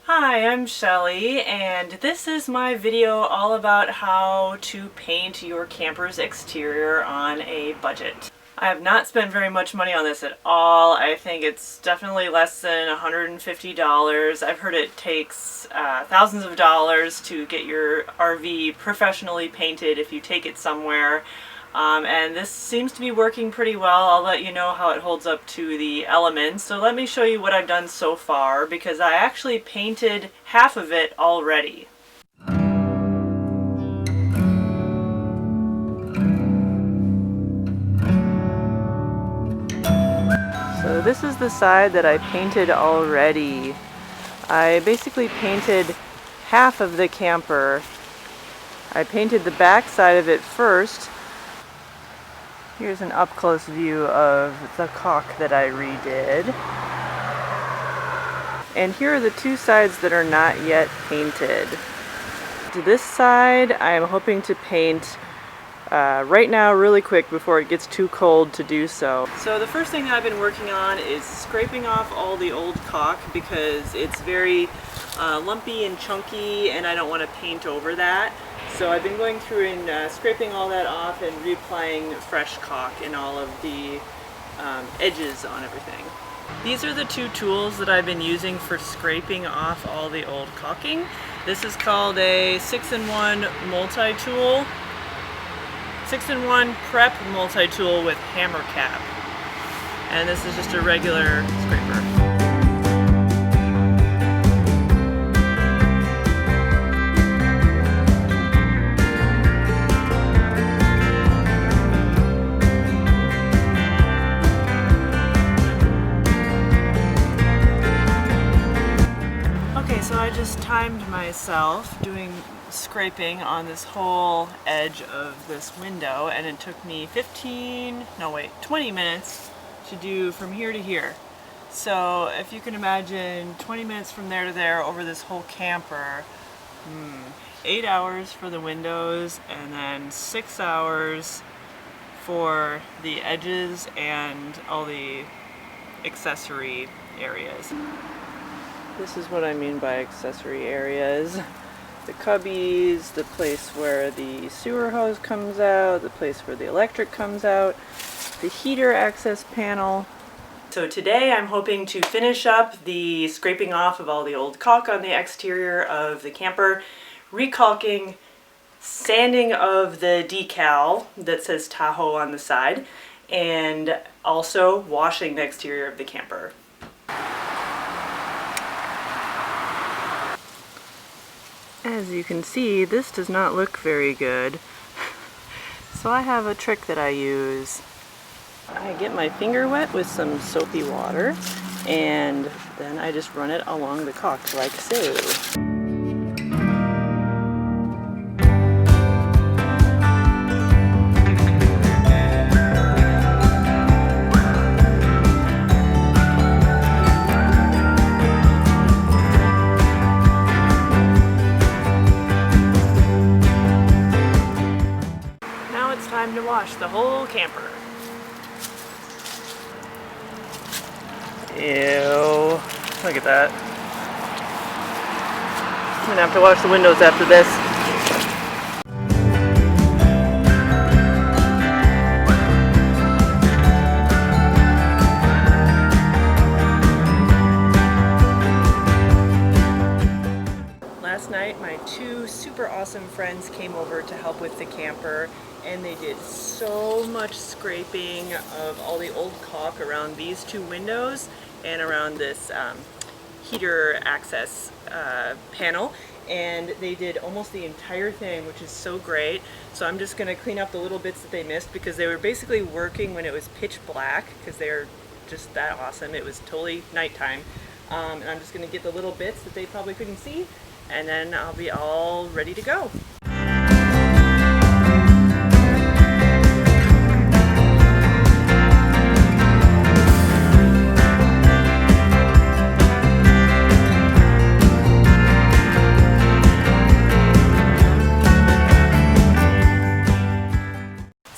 Hi, I'm Shelly, and this is my video all about how to paint your camper's exterior on a budget. I have not spent very much money on this at all. I think it's definitely less than $150. I've heard it takes thousands of dollars to get your RV professionally painted if you take it somewhere. And this seems to be working pretty well. I'll let you know how it holds up to the elements. So let me show you what I've done so far, because I actually painted half of it already. So this is the side that I painted already. I basically painted half of the camper. I painted the back side of it first. Here's an up-close view of the caulk that I redid. And here are the two sides that are not yet painted. To this side, I'm hoping to paint right now really quick before it gets too cold to do so. So the first thing that I've been working on is scraping off all the old caulk because it's very lumpy and chunky and I don't want to paint over that. So I've been going through and scraping all that off and reapplying fresh caulk in all of the edges on everything. These are the two tools that I've been using for scraping off all the old caulking. This is called a 6-in-1 multi-tool. 6-in-1 prep multi-tool with hammer cap. And this is just a regular scraper. So I just timed myself doing scraping on this whole edge of this window, and it took me 20 minutes to do from here to here. So if you can imagine 20 minutes from there to there over this whole camper, 8 hours for the windows and then 6 hours for the edges and all the accessory areas. This is what I mean by accessory areas. The cubbies, the place where the sewer hose comes out, the place where the electric comes out, the heater access panel. So today I'm hoping to finish up the scraping off of all the old caulk on the exterior of the camper, recalking, sanding of the decal that says Tahoe on the side, and also washing the exterior of the camper. As you can see, this does not look very good. So I have a trick that I use. I get my finger wet with some soapy water, and then I just run it along the caulk like so. Time to wash the whole camper. Ew. Look at that. I'm gonna have to wash the windows after this. Last night, my two super awesome friends came over to help with the camper, and they did so much scraping of all the old caulk around these two windows and around this heater access panel, and they did almost the entire thing, which is so great. So I'm just going to clean up the little bits that they missed, because they were basically working when it was pitch black, because they're just that awesome. It was totally nighttime, and I'm just going to get the little bits that they probably couldn't see, and then I'll be all ready to go.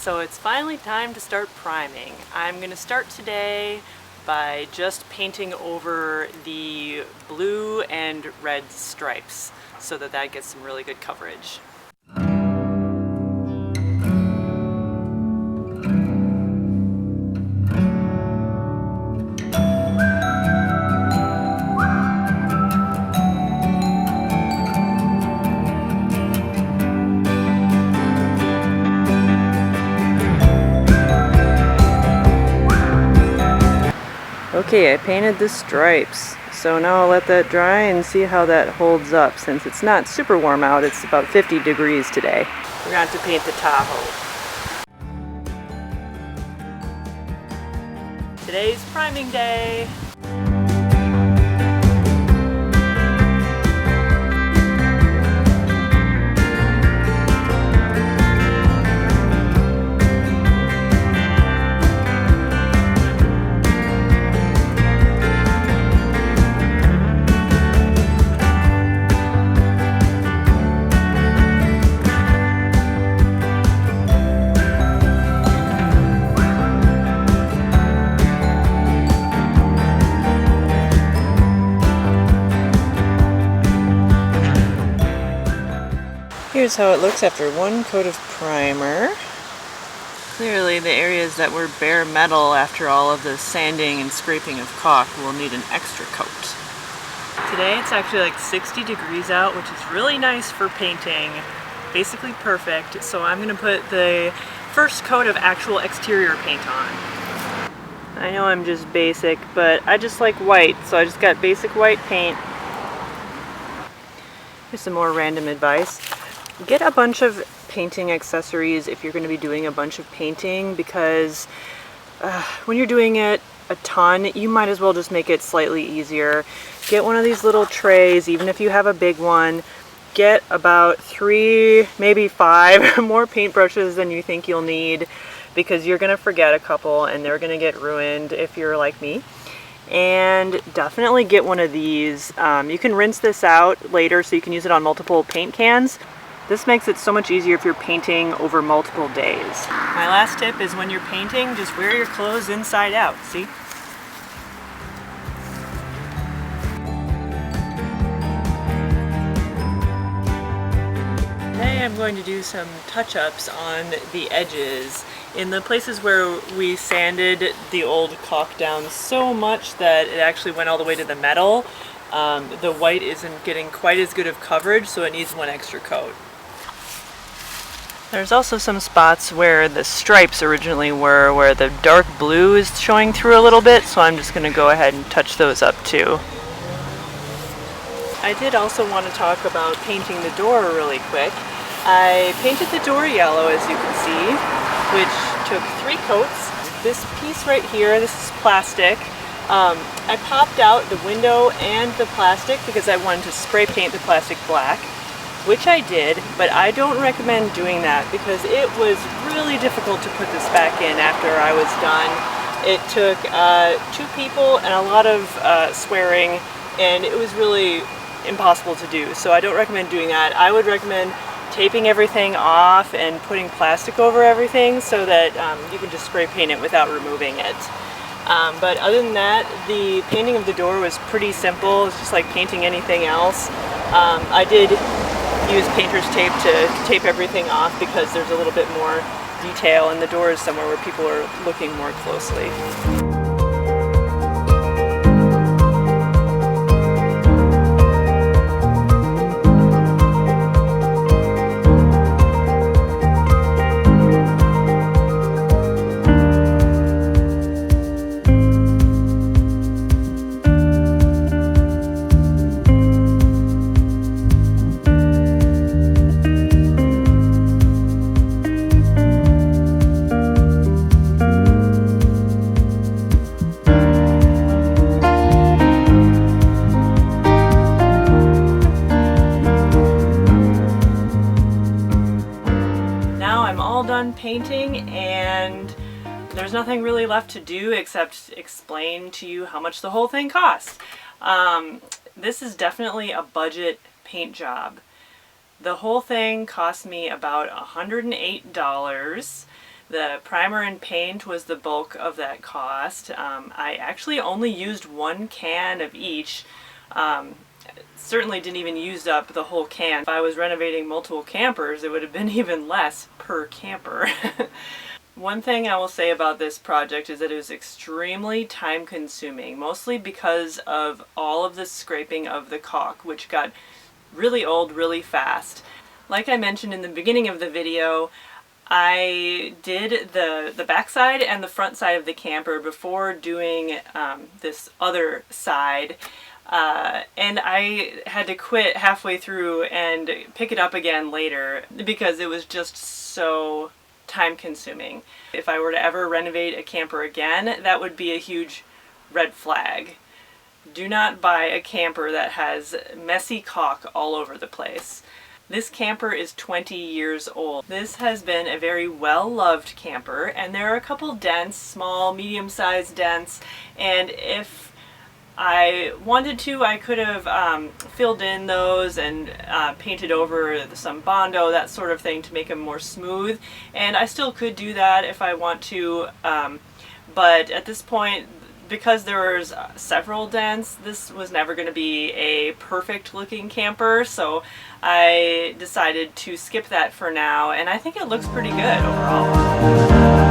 So it's finally time to start priming. I'm going to start today by just painting over the blue and red stripes so that that gets some really good coverage. Okay, I painted the stripes, so now I'll let that dry and see how that holds up. Since it's not super warm out, it's about 50 degrees today. We're going to have to paint the Tahoe. Today's priming day. Here's how it looks after one coat of primer. Clearly the areas that were bare metal after all of the sanding and scraping of caulk will need an extra coat. Today it's actually like 60 degrees out, which is really nice for painting. Basically perfect. So I'm going to put the first coat of actual exterior paint on. I know I'm just basic, but I just like white, so I just got basic white paint. Here's some more random advice. Get a bunch of painting accessories if you're going to be doing a bunch of painting, because when you're doing it a ton, you might as well just make it slightly easier. Get one of these little trays, even if you have a big one. Get about 3, maybe 5 more paintbrushes than you think you'll need, because you're going to forget a couple and they're going to get ruined if you're like me. And definitely get one of these. You can rinse this out later so you can use it on multiple paint cans. This makes it so much easier if you're painting over multiple days. My last tip is when you're painting, just wear your clothes inside out, see? Today I'm going to do some touch-ups on the edges. In the places where we sanded the old caulk down so much that it actually went all the way to the metal, the white isn't getting quite as good of coverage, so it needs one extra coat. There's also some spots where the stripes originally were, where the dark blue is showing through a little bit, so I'm just going to go ahead and touch those up too. I did also want to talk about painting the door really quick. I painted the door yellow, as you can see, which took 3 coats. This piece right here, this is plastic. I popped out the window and the plastic because I wanted to spray paint the plastic black, which I did, but I don't recommend doing that because it was really difficult to put this back in after I was done. It took 2 people and a lot of swearing, and it was really impossible to do, so I don't recommend doing that. I would recommend taping everything off and putting plastic over everything so that you can just spray paint it without removing it. But other than that, the painting of the door was pretty simple. It's just like painting anything else. I did use painter's tape to tape everything off because there's a little bit more detail, and the door is somewhere where people are looking more closely. Done painting, and there's nothing really left to do except explain to you how much the whole thing costs. This is definitely a budget paint job. The whole thing cost me about $108. The primer and paint was the bulk of that cost. I actually only used 1 can of each. Certainly didn't even use up the whole can. If I was renovating multiple campers, it would have been even less per camper. One thing I will say about this project is that it was extremely time consuming, mostly because of all of the scraping of the caulk, which got really old really fast. Like I mentioned in the beginning of the video, I did the backside and the front side of the camper before doing this other side. And I had to quit halfway through and pick it up again later because it was just so time consuming. If I were to ever renovate a camper again, that would be a huge red flag. Do not buy a camper that has messy caulk all over the place. This camper is 20 years old. This has been a very well-loved camper, and there are a couple dents, small, medium-sized dents, and if I wanted to, I could have filled in those and painted over some Bondo, that sort of thing, to make them more smooth. And I still could do that if I want to, but at this point, because there was several dents, this was never going to be a perfect looking camper, so I decided to skip that for now, and I think it looks pretty good overall.